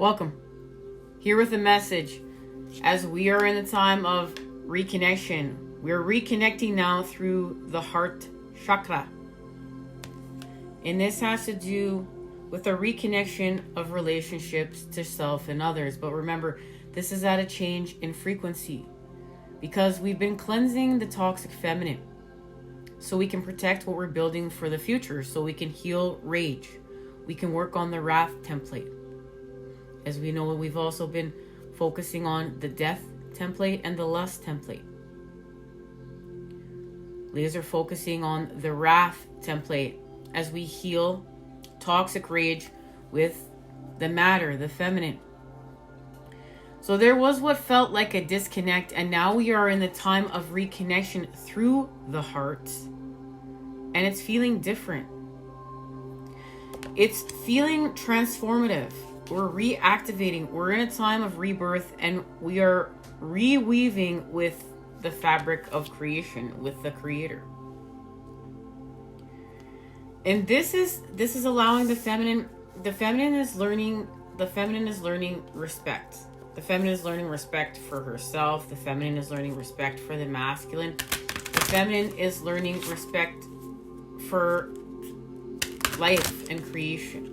Welcome. Here with a message. As we are in the time of reconnection, we're reconnecting now through the heart chakra. And this has to do with a reconnection of relationships to self and others. But remember, this is at a change in frequency because we've been cleansing the toxic feminine so we can protect what we're building for the future, so we can heal rage. We can work on the wrath template. As we know, we've also been focusing on the death template and the lust template. Laser focusing on the wrath template as we heal toxic rage with the matter, the feminine. So there was what felt like a disconnect, and now we are in the time of reconnection through the heart, and it's feeling different. It's feeling transformative. We're reactivating. We're in a time of rebirth, and we are reweaving with the fabric of creation, with the creator. And this is allowing the feminine is learning respect. The feminine is learning respect for herself. The feminine is learning respect for the masculine. The feminine is learning respect for life and creation.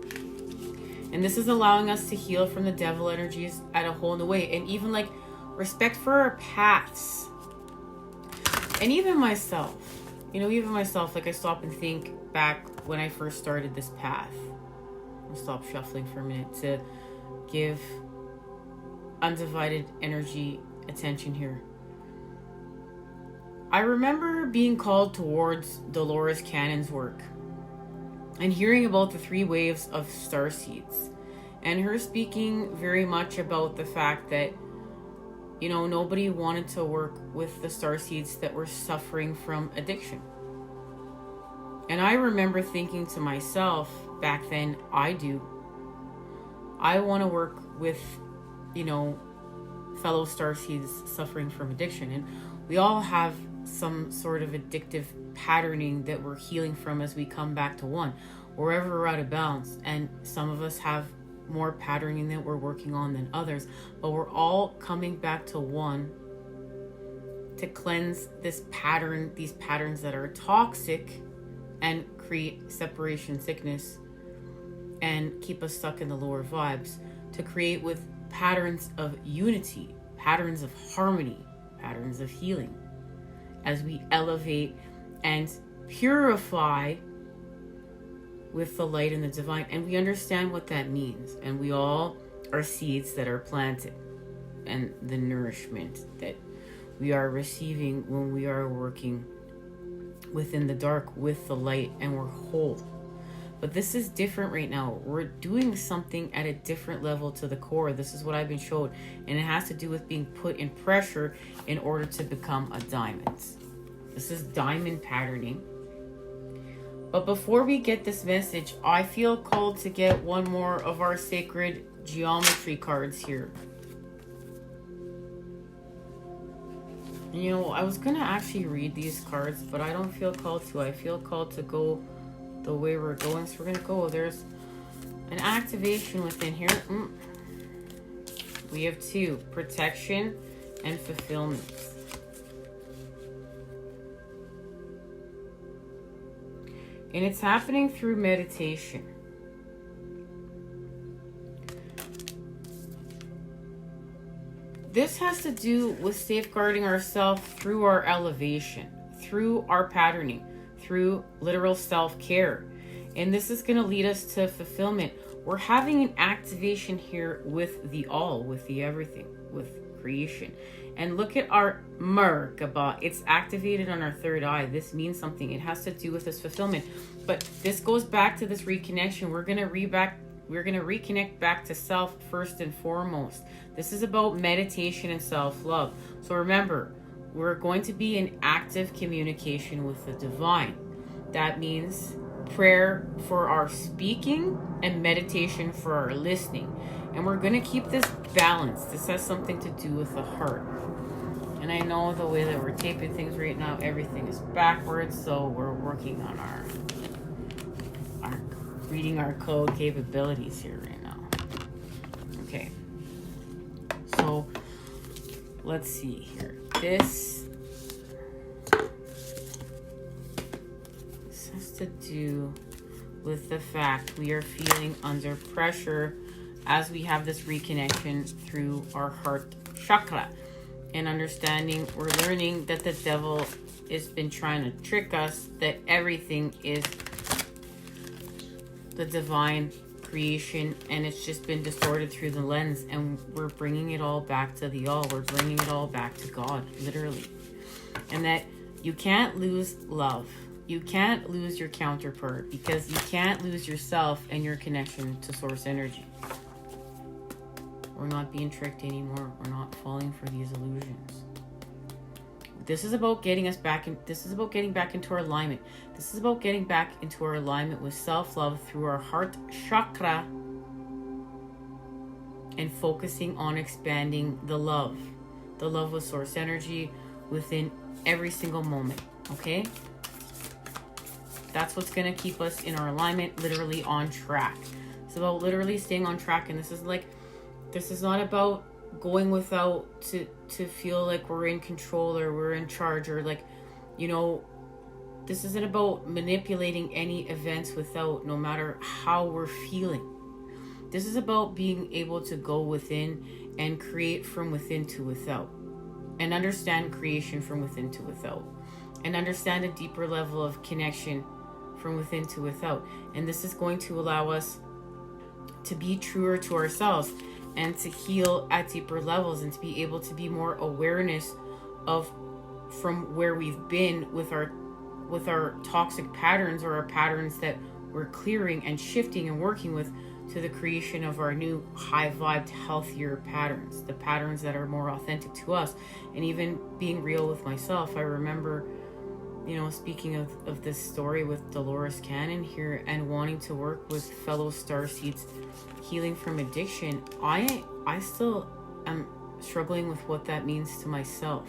And this is allowing us to heal from the devil energies at a whole new way. And even like respect for our paths. And even myself, like I stop and think back when I first started this path. I'll stop shuffling for a minute to give undivided energy attention here. I remember being called towards Dolores Cannon's work and hearing about the 3 waves of starseeds, and her speaking very much about the fact that, nobody wanted to work with the starseeds that were suffering from addiction. And I remember thinking to myself back then, I want to work with, fellow starseeds suffering from addiction. And we all have some sort of addictive patterning that we're healing from as we come back to one, wherever we're out of balance. And some of us have more patterning that we're working on than others, but we're all coming back to one to cleanse these patterns that are toxic and create separation sickness and keep us stuck in the lower vibes, to create with patterns of unity, patterns of harmony, patterns of healing, as we elevate and purify with the light and the divine. And we understand what that means, and we all are seeds that are planted, and the nourishment that we are receiving when we are working within the dark with the light, and we're whole. But this is different right now. We're doing something at a different level to the core. This is what I've been showed, and it has to do with being put in pressure in order to become a diamond. This is diamond patterning. But before we get this message, I feel called to get one more of our sacred geometry cards here. I was going to actually read these cards, but I don't feel called to. I feel called to go the way we're going. So we're going to go. There's an activation within here. We have 2, protection and fulfillment. And it's happening through meditation. This has to do with safeguarding ourselves through our elevation, through our patterning, through literal self-care. And this is going to lead us to fulfillment. We're having an activation here with the all, with the everything, with creation. And look at our Merkaba. It's activated on our 3rd eye. This means something. It has to do with this fulfillment. But this goes back to this reconnection. We're going to reconnect back to self first and foremost. This is about meditation and self-love. So remember, we're going to be in active communication with the divine. That means prayer for our speaking and meditation for our listening. And we're going to keep this balanced. This has something to do with the heart. And I know the way that we're taping things right now, everything is backwards. So we're working on our reading our code capabilities here right now. Okay. So let's see here. This has to do with the fact we are feeling under pressure as we have this reconnection through our heart chakra, and understanding, we're learning that the devil has been trying to trick us, that everything is the divine creation, and it's just been distorted through the lens, and we're bringing it all back to the all. We're bringing it all back to God, literally. And that you can't lose love. You can't lose your counterpart, because you can't lose yourself and your connection to source energy. We're not being tricked anymore. We're not falling for these illusions. This is about getting us back in. This is about getting back into our alignment. This is about getting back into our alignment with self-love through our heart chakra, and focusing on expanding the love with source energy within every single moment. Okay? That's what's going to keep us in our alignment, literally on track. It's about literally staying on track. And this is not about going without to feel like we're in control or we're in charge, or like, you know, this isn't about manipulating any events without, no matter how we're feeling. This is about being able to go within and create from within to without, and understand creation from within to without, and understand a deeper level of connection from within to without. And this is going to allow us to be truer to ourselves, and to heal at deeper levels, and to be able to be more awareness of from where we've been with our toxic patterns, or our patterns that we're clearing and shifting and working with, to the creation of our new high-vibed, healthier patterns, the patterns that are more authentic to us. And even being real with myself, I remember, you know, speaking of this story with Dolores Cannon here, and wanting to work with fellow Starseeds healing from addiction, I still am struggling with what that means to myself,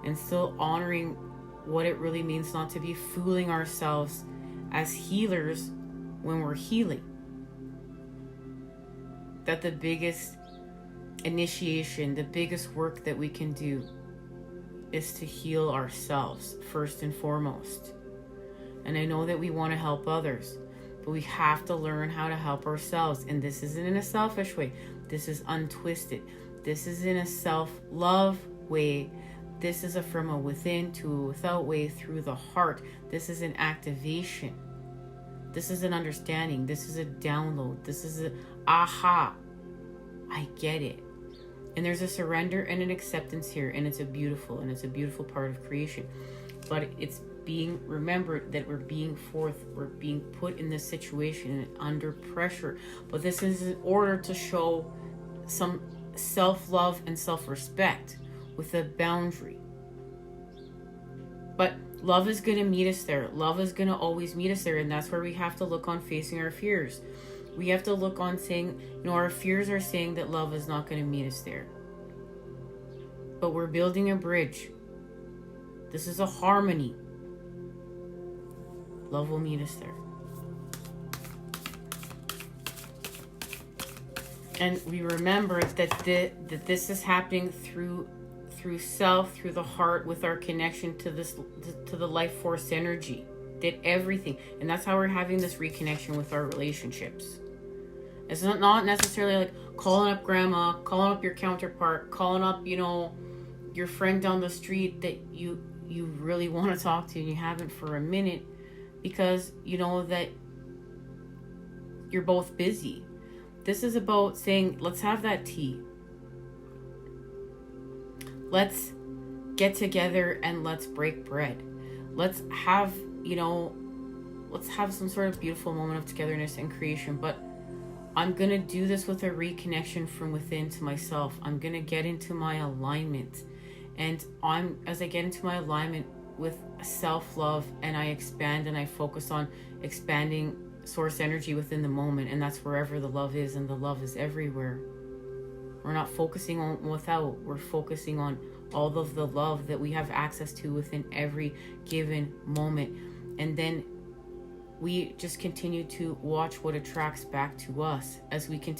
and still honoring what it really means not to be fooling ourselves as healers when we're healing. That the biggest initiation, the biggest work that we can do is to heal ourselves first and foremost. And I know that we want to help others, but we have to learn how to help ourselves. And this isn't in a selfish way. This is untwisted. This is in a self-love way. This is from a within to a without way through the heart. This is an activation. This is an understanding. This is a download. This is a aha. I get it. And there's a surrender and an acceptance here. And it's a beautiful part of creation. But it's being remembered that we're being put in this situation under pressure. But this is in order to show some self-love and self-respect with a boundary. But love is going to meet us there. Love is going to always meet us there. And that's where we have to look on facing our fears. We have to look on saying, you know, our fears are saying that love is not going to meet us there. But we're building a bridge. This is a harmony. Love will meet us there. And we remember that this is happening through self, through the heart, with our connection to the life force energy, that everything. And that's how we're having this reconnection with our relationships. It's not necessarily like calling up grandma, calling up your counterpart, calling up, you know, your friend down the street that you really want to talk to and you haven't for a minute, because you know that you're both busy. This is about saying, let's have that tea. Let's get together and let's break bread. Let's have, you know, let's have some sort of beautiful moment of togetherness and creation. But I'm going to do this with a reconnection from within to myself. I'm going to get into my alignment. And as I get into my alignment with self-love, and I expand and I focus on expanding source energy within the moment. And that's wherever the love is, and the love is everywhere. We're not focusing on without. We're focusing on all of the love that we have access to within every given moment. And then we just continue to watch what attracts back to us as we continue